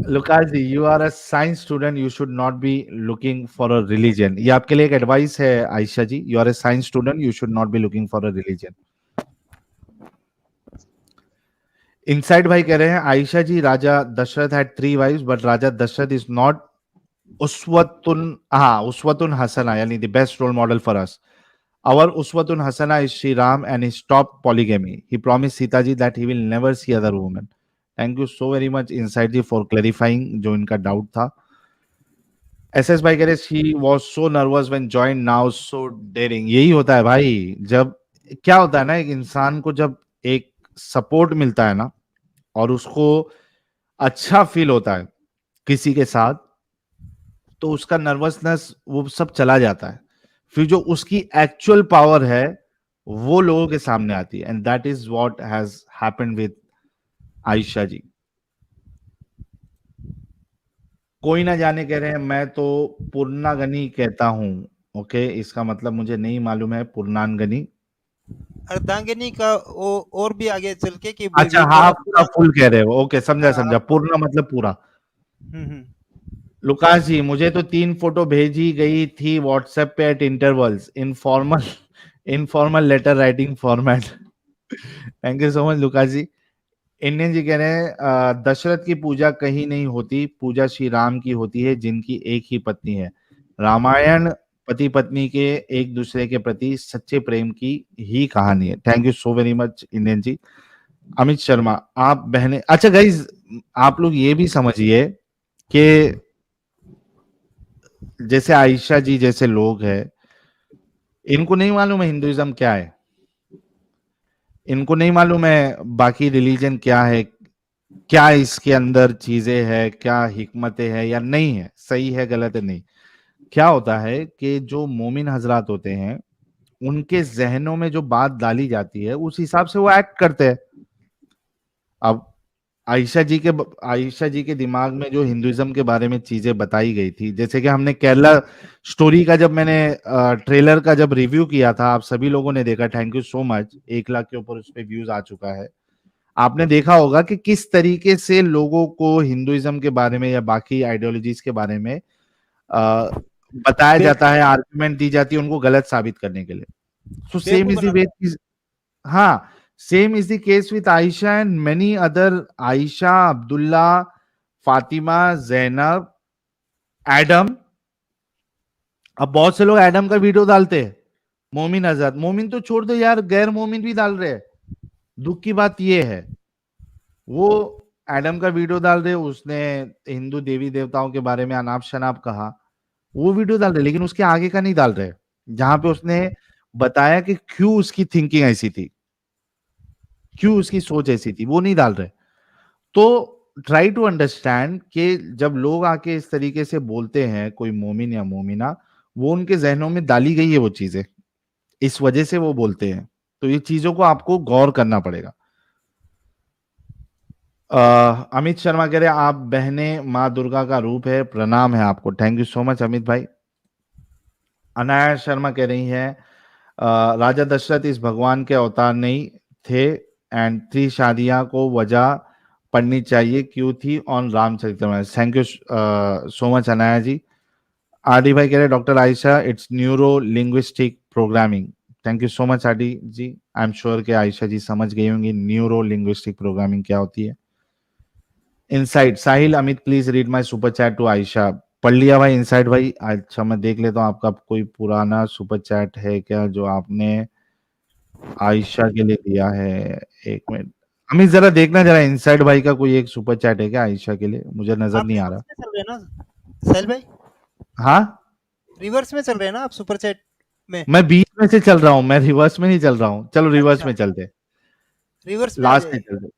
Lucas ji, you are a science student, you should not be looking for a religion. ये आपके लिए एक एडवाइस है Ayesha ji, you are a science student, you should not be looking for a religion. Inside भाई कह रहे हैं Ayesha ji, Raja Dashrath had 3 wives but Raja Dashrath is not uswatun hasana, yani the best role model for us. Our uswatun hasana is Sri Ram and he stopped polygamy. He promised Sita ji that he will never see other women. Thank you so very much Inside ji for clarifying जो इनका doubt था। SS भाई कह रहे she was so nervous when joined, now so daring। यही होता है भाई, जब क्या होता है ना, एक इंसान को जब एक सपोर्ट मिलता है ना और उसको अच्छा फील होता है किसी के साथ, तो उसका नर्वसनेस वो सब चला जाता है, फिर जो उसकी एक्चुअल पावर है वो लोगों के सामने आती है, and that is what has happened with Ayesha ji. कोई ना जाने कह रहे हैं मैं तो पूर्णागनी कहता हूं। ओके, इसका मतलब मुझे नहीं मालूम है पूर्णांगनी। अर्धांगिनी का वो और भी आगे चल के कि अच्छा, हाफ का फुल कह रहे हो। ओके, समझा। पूर्ण मतलब पूरा। लुकास जी, मुझे तो 3 फोटो भेजी गई थी व्हाट्सएप पे at intervals, informal letter writing format. Thank you so much Lucas ji. Indian ji कह रहे हैं दशरथ की पूजा कहीं नहीं होती, पूजा श्री राम की होती है जिनकी एक ही पत्नी है। रामायण पति पत्नी के एक दूसरे के प्रति सच्चे प्रेम की ही कहानी है। Thank you so very much Indian ji. Amit Sharma, आप बहने, अच्छा गाइज, आप लोग ये भी समझिए कि जैसे आयशा जी जैसे लोग हैं, इनको नहीं मालूम है हिंदुइज्म क्या है, इनको नहीं मालूम है बाकी रिलीजन क्या है, क्या इसके अंदर चीजें है, क्या हिकमतें है या नहीं है, सही है गलत है नहीं। क्या होता है कि जो मोमिन हजरात होते हैं उनके जहनों में जो बात डाली जाती है उस हिसाब से वो एक्ट करते हैं। अब आयशा जी के दिमाग में जो हिंदुइज्म के बारे में चीजें बताई गई थी, जैसे कि हमने केरला स्टोरी का जब मैंने ट्रेलर का जब रिव्यू किया था, आप सभी लोगों ने देखा, thank you so much. 1 lakh के ऊपर उस पर व्यूज आ चुका है। आपने देखा होगा कि किस तरीके से लोगों को हिंदुइज्म के बारे में या बाकी आइडियोलॉजीज के बारे में बताया जाता है, आर्गुमेंट दी जाती है उनको गलत साबित करने के लिए। So same is the way, हाँ, same is the case with Ayesha and many other, Ayesha, Abdullah, Fatima, Zainab, Adam. अब बहुत से लोग एडम का वीडियो डालते हैं, मोमिन आजाद, मोमिन तो छोड़ दो यार, गैर मोमिन भी डाल रहे हैं। दुख की बात ये है, वो एडम का वीडियो डाल रहे, उसने हिंदू देवी देवताओं के बारे में अनाप शनाप कहा, वो वीडियो डाल रहे, लेकिन उसके आगे का नहीं डाल रहे, जहां पे उसने बताया कि क्यों उसकी थिंकिंग ऐसी थी, क्यों उसकी सोच ऐसी थी, वो नहीं डाल रहे। तो ट्राई टू अंडरस्टैंड कि जब लोग आके इस तरीके से बोलते हैं, कोई मोमिन या मोमिना, वो उनके जहनों में डाली गई है वो चीजें, इस वजह से वो बोलते हैं। तो ये चीजों को आपको गौर करना पड़ेगा। अमित शर्मा कह रहे हैं आप बहने माँ दुर्गा का रूप है, प्रणाम है आपको। Thank you so much Amit भाई। अनाया शर्मा कह रही हैं राजा दशरथ इस भगवान के अवतार नहीं थे एंड 3 शादियां को वजह पढ़नी चाहिए क्यों थी on Ramcharitmanas. Thank you so much Anaya ji. RD भाई कह रहे हैं doctor Ayesha it's neuro linguistic programming. Thank you so much RD ji. I am sure कि आयशा जी समझ गई होंगी न्यूरो लिंग्विस्टिक प्रोग्रामिंग क्या होती है। Inside Sahil Amit please read my super chat to Ayesha. पढ़ लिया भाई इनसाइड भाई। अच्छा मैं देख लेता हूँ आपका कोई पुराना सुपर चैट है क्या जो आपने आयशा के लिए दिया है। 1 मिनट अमित जरा देखना, जरा इनसाइड भाई का कोई एक सुपर चैट है क्या आयशा के लिए, मुझे नजर नहीं आ रहा। चल रहे हैं ना साहिल भाई? हाँ, रिवर्स में चल रहे हैं ना आप सुपर चैट में? मैं बीच में से चल रहा हूँ, मैं रिवर्स में नहीं चल रहा हूँ। चलो रिवर्स में चलते, रिवर्स में लास्ट में चलते।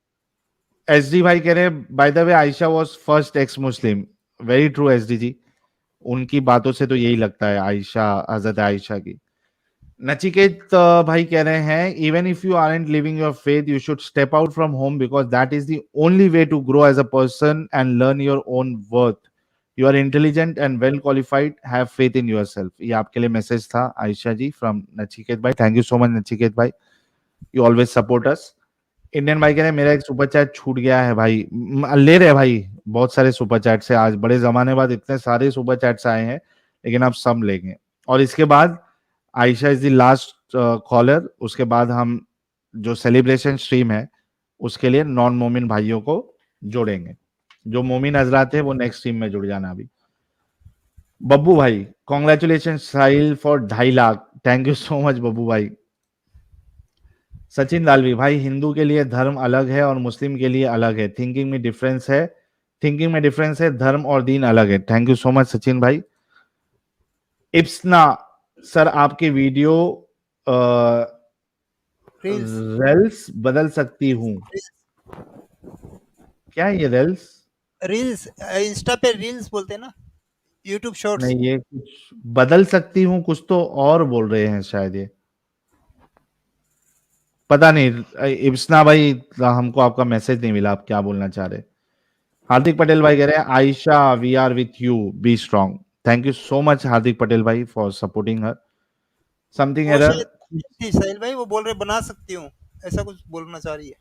एसडी भाई कह रहे हैं by the way Ayesha was first ex Muslim. Very true SD ji, उनकी बातों से तो यही लगता है, आयशा, हजरत आयशा की। नचिकेत भाई कह रहे हैं even if you aren't living your faith you should step out from home because that is the only way to grow as a person and learn your own worth. You are intelligent and well qualified, have faith in yourself. ये आपके लिए message था आयशा जी from Nachiket भाई। Thank you so much Nachiket भाई, you always support us. Indian भाई कह रहे हैं मेरा एक सुपर चैट छूट गया है भाई। ले रहे भाई, बहुत सारे सुपर चैट से, आज बड़े जमाने बाद इतने सारे सुपर चैट्स आए हैं, लेकिन आप सब लेंगे। और इसके बाद Ayesha is the last caller, उसके बाद हम जो सेलिब्रेशन स्ट्रीम है उसके लिए नॉन मोमिन भाइयों को जोड़ेंगे। जो मोमिन हजरात है वो नेक्स्ट स्ट्रीम में जुड़ जाना। अभी बब्बू भाई congratulation Sahil for 2.5 lakh, thank you so much Babbu भाई। सचिन दालवी भाई हिंदू के लिए धर्म अलग है और मुस्लिम के लिए अलग है, थिंकिंग में डिफरेंस है, धर्म और दीन अलग है। Thank you so much Sachin भाई। इप्सना सर आपके वीडियो रेल्स बदल सकती हूँ, क्या है ये रेल्स? रील्स, इंस्टा पे रील्स बोलते हैं ना, यूट्यूब शॉर्ट्स। नहीं, ये कुछ बदल सकती हूँ, कुछ तो और बोल रहे हैं शायद, ये पता नहीं। इब्सना भाई हमको आपका मैसेज नहीं मिला, आप क्या बोलना चाह रहे। हार्दिक पटेल भाई कह रहे हैं Ayesha we are with you, be strong. Thank you so much Hardik Patel भाई फॉर सपोर्टिंग हर। समथिंग वो एरर, शायद साहिल भाई वो बोल रहे बना सकती हूँ, ऐसा कुछ बोलना चाह रही है।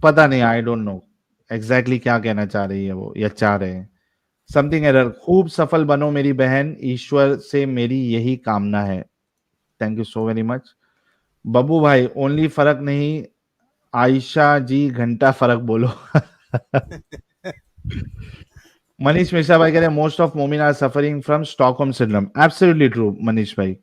पता नहीं, आई डोंट नो एग्जैक्टली क्या कहना चाह रही है वो या चाह रहे हैं। समथिंग एरर, खूब सफल बनो मेरी बहन, ईश्वर से मेरी यही कामना है। Thank you so very much Babbu भाई। ओनली फर्क नहीं आयशा जी, घंटा फर्क बोलो। मनीष मिश्रा भाई कह रहे हैं मोस्ट ऑफ मोमिन are suffering from Stockholm syndrome, absolutely true Manish भाई।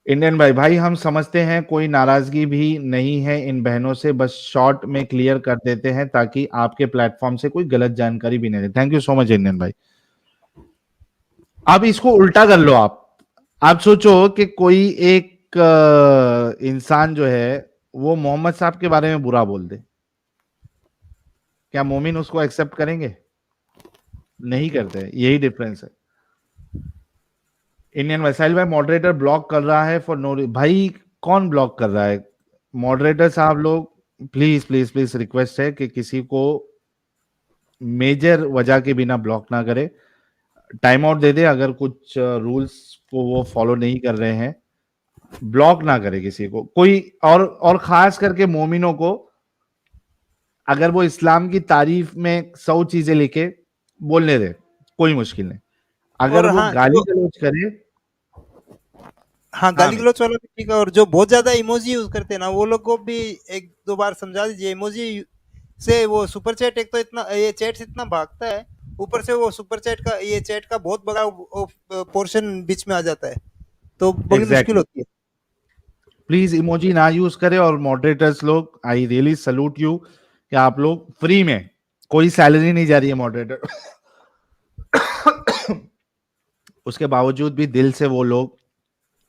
इंडियन भाई हम समझते हैं, कोई नाराजगी भी नहीं है इन बहनों से, बस शॉर्ट में क्लियर कर देते हैं ताकि आपके प्लेटफॉर्म से कोई गलत जानकारी भी नहीं दे। Thank you so much Indian भाई। अब इसको उल्टा कर लो, आप सोचो कि कोई एक इंसान जो है वो मोहम्मद साहब के बारे में बुरा बोल दे, क्या मोमिन उसको एक्सेप्ट करेंगे? नहीं करते, यही डिफरेंस है। इंडियन वैसाइल भाई मॉडरेटर ब्लॉक कर रहा है फॉर नो, भाई कौन ब्लॉक कर रहा है? मॉडरेटर साहब लोग प्लीज प्लीज प्लीज रिक्वेस्ट है कि किसी को मेजर वजह के बिना ब्लॉक ना करे, टाइम आउट दे दे अगर कुछ रूल्स को वो फॉलो नहीं कर रहे हैं, ब्लॉक ना करे किसी को कोई। और खास करके मोमिनों को, अगर वो इस्लाम की तारीफ में 100 चीजें लिखे बोलने दे, कोई मुश्किल नहीं। अगर और वो हाँ, गाली गलौज करे, हाँ गाली गलौज वाला भी ठीक है। और जो बहुत ज्यादा इमोजी यूज करते हैं ना, वो लोग को भी 1-2 बार समझा दीजिए। इमोजी से वो सुपर चैट, एक तो इतना ये चैट इतना भागता है, ऊपर से वो सुपर चैट का, ये चैट का बहुत बड़ा पोर्शन बीच में आ जाता है, तो बड़ी मुश्किल होती है। प्लीज इमोजी ना यूज करें। और मॉडरेटर्स लोग, आई रियली सल्यूट यू कि आप लोग फ्री में, कोई सैलरी नहीं जा रही है मॉडरेटर, उसके बावजूद भी दिल से वो लोग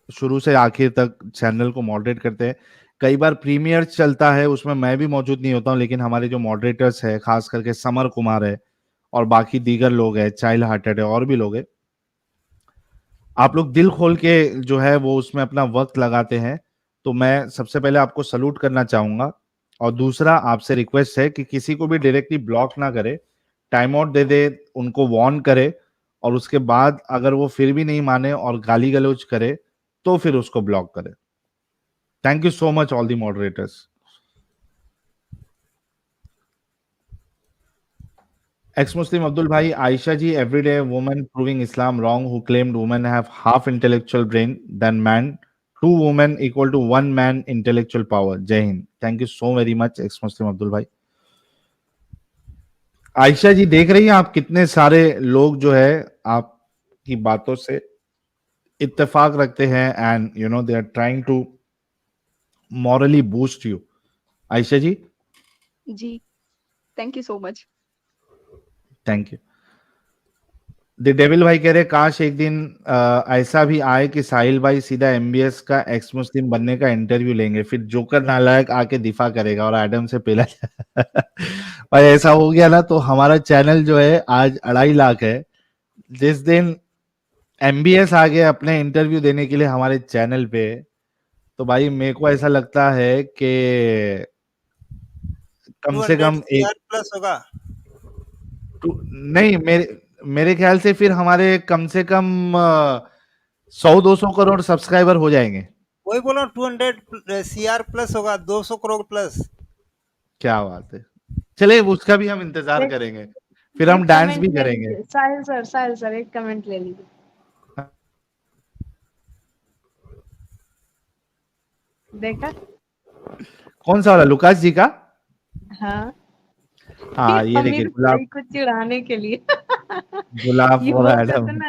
शुरू से आखिर तक चैनल को मॉडरेट करते हैं। कई बार प्रीमियर चलता है, उसमें मैं भी मौजूद नहीं होता हूं, लेकिन हमारे जो मॉडरेटर्स है, खास करके समर कुमार है और बाकी दीगर लोग हैं, चाइल्ड हार्टेड है और भी लोग हैं, आप लोग दिल खोल के जो है वो उसमें अपना वक्त लगाते हैं। तो मैं सबसे पहले आपको सल्यूट करना चाहूंगा। और दूसरा आपसे रिक्वेस्ट है कि किसी को भी डायरेक्टली ब्लॉक ना करे, टाइम आउट दे दे, उनको वार्न करे, और उसके बाद अगर वो फिर भी नहीं माने और गाली गलौज करे तो फिर उसको ब्लॉक करे। Thank you so much all the moderators. Ex Muslim Abdul Bhai, Aisha ji, everyday woman proving Islam wrong who claimed women have half intellectual brain than man. 2 women equal to 1 man intellectual power. Jai Hind. Thank you so very much, Ex Muslim Abdul Bhai. Ayesha ji देख रही हैं आप कितने सारे लोग जो है आपकी बातों से इत्तेफाक रखते हैं, and you know they are trying to morally boost you. Ayesha ji ji, thank you so much. Thank you. The devil भाई कह रहे काश एक दिन ऐसा भी आए कि साहिल भाई सीधा एमबीएस का एक्स मुस्लिम बनने का इंटरव्यू लेंगे, फिर जोकर नालायक आके दिफा करेगा और एडम से पेला भाई ऐसा हो गया ना तो हमारा चैनल जो है आज 2.5 लाख है। जिस दिन एमबीएस आ गए अपने इंटरव्यू देने के लिए हमारे चैनल पे, तो भाई मेरे को ऐसा लगता है कि कम से 200 कम एक CR प्लस होगा। नहीं, मेरे ख्याल से फिर हमारे कम से कम 100-200 करोड़ सब्सक्राइबर हो जाएंगे। वही बोला 200 CR प्लस होगा, 200 करोड़ प्लस। क्या बात है, चले उसका भी हम इंतजार एक- करेंगे, फिर हम एक डांस कमेंट भी ले करेंगे। लीजिए साहिल सर एक कमेंट ले लीजिए। देखा? कौन सा वाला, लुकास जी का? हाँ, हाँ ये देखिए, अमीर भाई को चिढ़ाने के लिए गुलाब ये और बोलते एडम थे ना,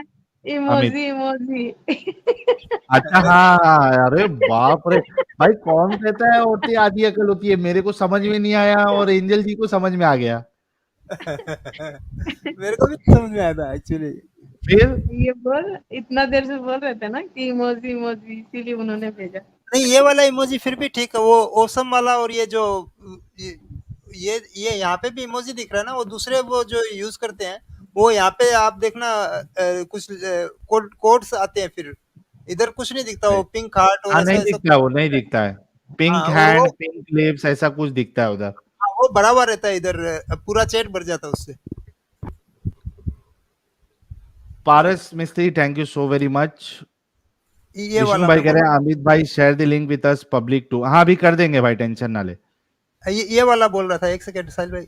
अमित। इमोजी अच्छा हाँ, अरे बाप रे भाई, कौन कहता है औरतें आधी अकल होती है, मेरे को समझ में नहीं आया और एंजल जी को समझ में आ गया। मेरे को भी समझ में आया था एक्चुअली। फिर ये बोल इतना देर से बोल रहे थे ना कि इमोजी इसीलिए उन्होंने भेजा। नहीं, ये वाला इमोजी फिर भी ठीक है, वो ओसम वाला। और ये जो ये यहाँ पे भी इमोजी दिख रहा है ना, वो दूसरे वो जो यूज करते हैं, वो यहाँ पे आप देखना कुछ कोड्स आते हैं, फिर इधर कुछ नहीं दिखता, वो पिंक हार्ट और हाँ ऐसा नहीं ऐसा। दिखता, वो नहीं दिखता है, पिंक हाँ हैंड पिंक लिप्स ऐसा कुछ दिखता है उधर। वो बराबर रहता है इधर, पूरा चैट भर जाता है उससे। पारस मिस्त्री thank you so very much. ये विष्णु वाला भाई मैं कह रहे बोल हैं अमित भाई share the link with us public too, हाँ अभी कर देंगे भाई, टेंशन ना ले। ये वाला बोल रहा था, एक सेकंड साहिल भाई।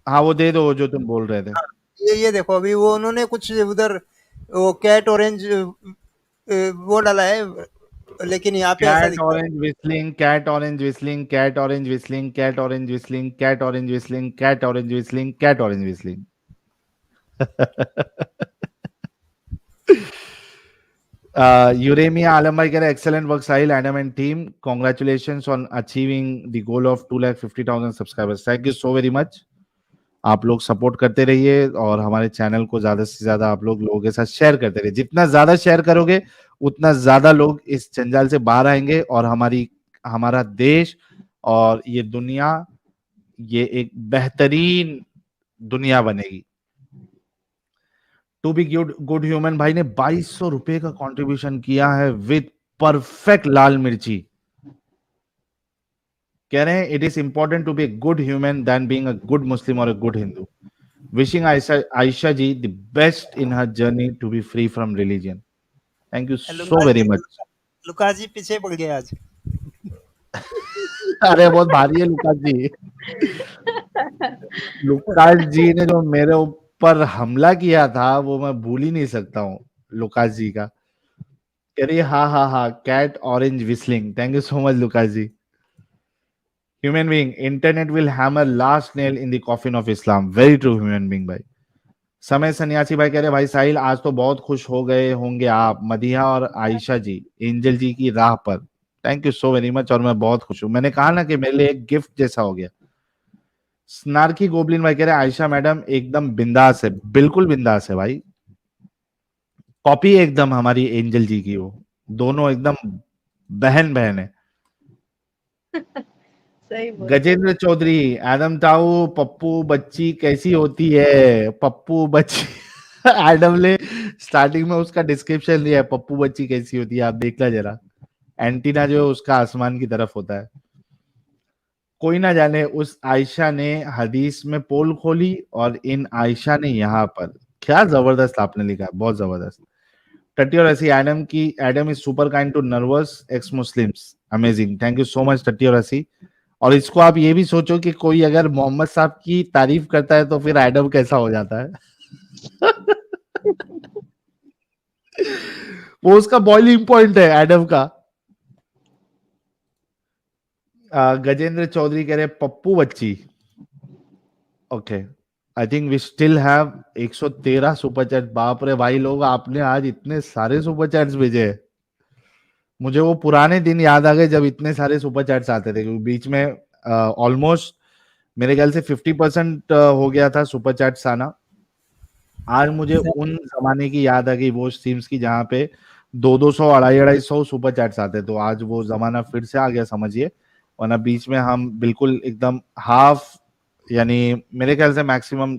हाँ वो दे दो जो तुम बोल रहे थे। हाँ, ये देखो, अभी वो उन्होंने कुछ उधर वो कैट ऑरेंज वो डाला है, लेकिन यहाँ पे ऐसा कैट दिखता है। Orange whistling, cat orange whistling, cat orange whistling, cat orange whistling, cat orange whistling, cat orange whistling, cat orange whistling. Uremia Alam bhai keh rahe excellent work Sahil, Adam and team, congratulations on achieving the goal of 2,50,000 subscribers, thank you so very much। आप लोग support करते रहिए और हमारे channel को ज्यादा से ज्यादा आप लोग लोगों के साथ शेयर करते रहिए, जितना ज्यादा शेयर करोगे उतना ज्यादा लोग इस जंजाल से बाहर आएंगे और हमारा देश और ये दुनिया, ये एक बेहतरीन दुनिया बनेगी। टू बी गुड ह्यूमन भाई ने 2200 रुपए का कंट्रीब्यूशन किया है विद परफेक्ट लाल मिर्ची। कह रहे हैं it is important to be good human than being a good Muslim और a good Hindu. Wishing Ayesha ji the best in her journey to be free from religion, thank you so very much. Lucas ji पीछे पड़ गए आज। अरे बहुत भारी है Lucas जी। Lucas जी ने जो मेरे ऊपर हमला किया था वो मैं भूल ही नहीं सकता हूँ, लुकास जी का। कह रही हाँ हाँ हाँ, cat orange whistling, thank you so much Lucas ji. Human being, internet will hammer last nail in the coffin of Islam, very true human being भाई। समय सन्यासी भाई कह रहे भाई साहिल आज तो बहुत खुश हो गए होंगे आप मदीहा और आयशा जी एंजल जी की राह पर, thank you so very much. और मैं बहुत खुश हूं, मैंने कहा ना कि मेरे लिए एक गिफ्ट जैसा हो गया। स्नार्की गोबलिन भाई कह रहे आयशा मैडम एकदम बिंदास है, बिल्कुल बिंदास है भाई, कॉपी एकदम हमारी एंजल जी की, वो दोनों एकदम बहन बहन है। सही बोल। गजेंद्र चौधरी, एडम ताऊ पप्पू बच्ची कैसी होती है, पप्पू बच्ची एडम ने स्टार्टिंग में उसका डिस्क्रिप्शन दिया है, पप्पू बच्ची कैसी होती है, आप देखना जरा, एंटीना जो है उसका आसमान की तरफ होता है। कोई ना जाने उस आयशा ने हदीस में पोल खोली और इन आयशा ने यहाँ पर, क्या जबरदस्त आपने लिखा, बहुत जबरदस्त। टट्टी और रसी, Adam is super kind to nervous ex Muslims, amazing, thank you so much टट्टी और रसी। और इसको आप ये भी सोचो कि कोई अगर मोहम्मद साहब की तारीफ करता है तो फिर एडम कैसा हो जाता है। वो उसका बॉइलिंग पॉइंट है एडम का। गजेंद्र चौधरी कह रहे पप्पू बच्ची, okay, I think we still have 113 super chat. बाप रे भाई लोग, आपने आज इतने सारे सुपर चैट्स भेजे हैं, मुझे वो पुराने दिन याद आ गए जब इतने सारे सुपर चैट्स आते थे, क्योंकि बीच में ऑलमोस्ट मेरे ख्याल से 50% हो गया था सुपर चैट्स आना। आज मुझे उन जमाने की याद आ गई वो स्ट्रीम्स की जहाँ पे 200 250 सुपर चैट्स आते। तो आज वो जमाना फिर से आ गया समझिए, वरना बीच में हम बिल्कुल एकदम हाफ, यानी मेरे ख्याल से मैक्सिमम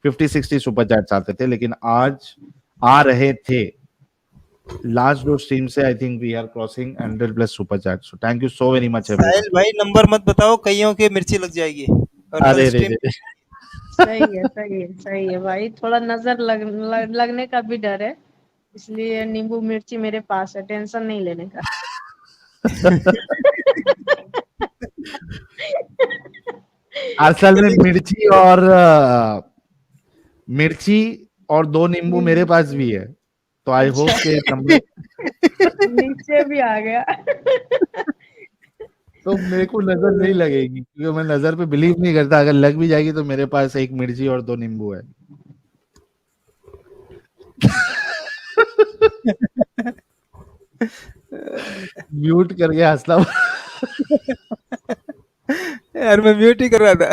50-60 सुपर चैट्स आते थे, लेकिन आज आ रहे थे। लास्ट दो स्ट्रीम से I think we are crossing 100+ super chat. So thank you so very much everyone. Sahil भाई नंबर मत बताओ, कईयों के मिर्ची लग जाएगी और कल अरे रे स्ट्रीम रे, सही है भाई, थोड़ा नजर लगने का भी डर है, इसलिए नींबू मिर्ची मेरे पास है, टेंशन नहीं लेने का। असल में मिर्ची और 2 नींबू मेरे पास भी है, तो आई होप अच्छा। के नंबर नीचे भी आ गया। तो मेरे को नजर नहीं लगेगी, क्योंकि मैं नजर पे बिलीव नहीं करता। अगर लग भी जाएगी तो मेरे पास 1 मिर्ची और 2 नींबू है। म्यूट करके हंसता यार मैं म्यूट ही कर रहा था।